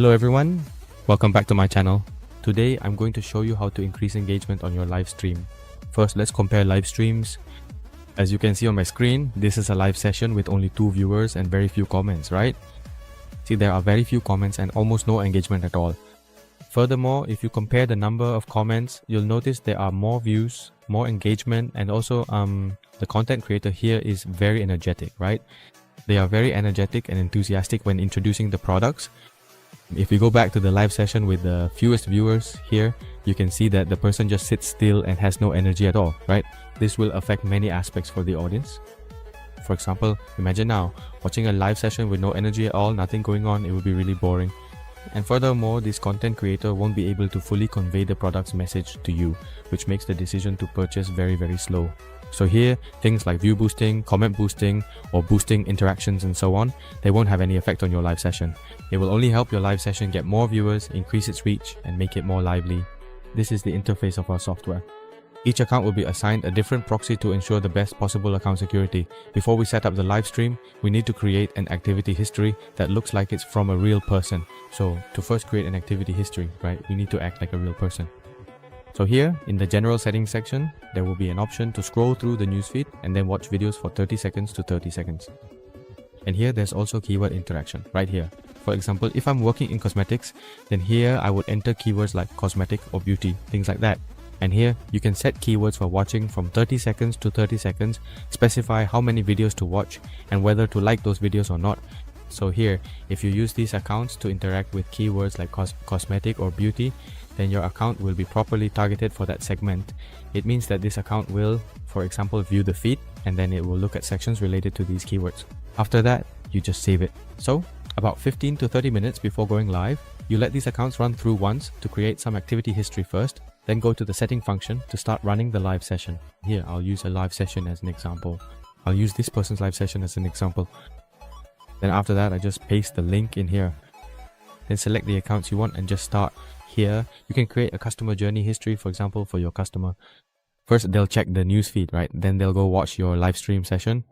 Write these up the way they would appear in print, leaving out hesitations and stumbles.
Hello everyone, welcome back to my channel. Today I'm going to show you how to increase engagement on your live stream. First, let's compare live streams. As you can see on my screen, this is a live session with only 2 viewers and very few comments, right? See, there are very few comments and almost no engagement at all. Furthermore, if you compare the number of comments, you'll notice there are more views, more engagement, and also the content creator here is very energetic, right? They are very energetic and enthusiastic when introducing the products. If we go back to the live session with the fewest viewers here, you can see that the person just sits still and has no energy at all, right? This will affect many aspects for the audience. For example, imagine now, watching a live session with no energy at all, nothing going on, it would be really boring. And furthermore, this content creator won't be able to fully convey the product's message to you, which makes the decision to purchase very slow. So here, things like view boosting, comment boosting, or boosting interactions and so on, they won't have any effect on your live session. It will only help your live session get more viewers, increase its reach, and make it more lively. This is the interface of our software. Each account will be assigned a different proxy to ensure the best possible account security. Before we set up the live stream, we need to create an activity history that looks like it's from a real person. So to first create an activity history, right, we need to act like a real person. So here, in the general settings section, there will be an option to scroll through the newsfeed and then watch videos for 30 seconds to 30 seconds. And here there's also keyword interaction, right here. For example, if I'm working in cosmetics, then here I would enter keywords like cosmetic or beauty, things like that. And here, you can set keywords for watching from 30 seconds to 30 seconds, specify how many videos to watch and whether to like those videos or not. So here, if you use these accounts to interact with keywords like cosmetic or beauty, then your account will be properly targeted for that segment. It means that this account will, for example, view the feed and then it will look at sections related to these keywords. After that, you just save it. So, about 15 to 30 minutes before going live, you let these accounts run through once to create some activity history first, then go to the setting function to start running the live session. Here, I'll use a live session as an example. I'll use this person's live session as an example. Then after that, I just paste the link in here. Then select the accounts you want and just start. Here, you can create a customer journey history, for example, for your customer. First, they'll check the newsfeed, right? Then they'll go watch your live stream session,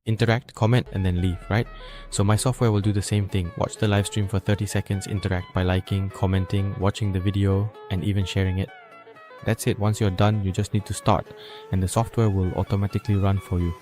interact, comment, and then leave, right? So my software will do the same thing. Watch the live stream for 30 seconds, interact by liking, commenting, watching the video, and even sharing it. That's it. Once you're done, you just need to start, and the software will automatically run for you.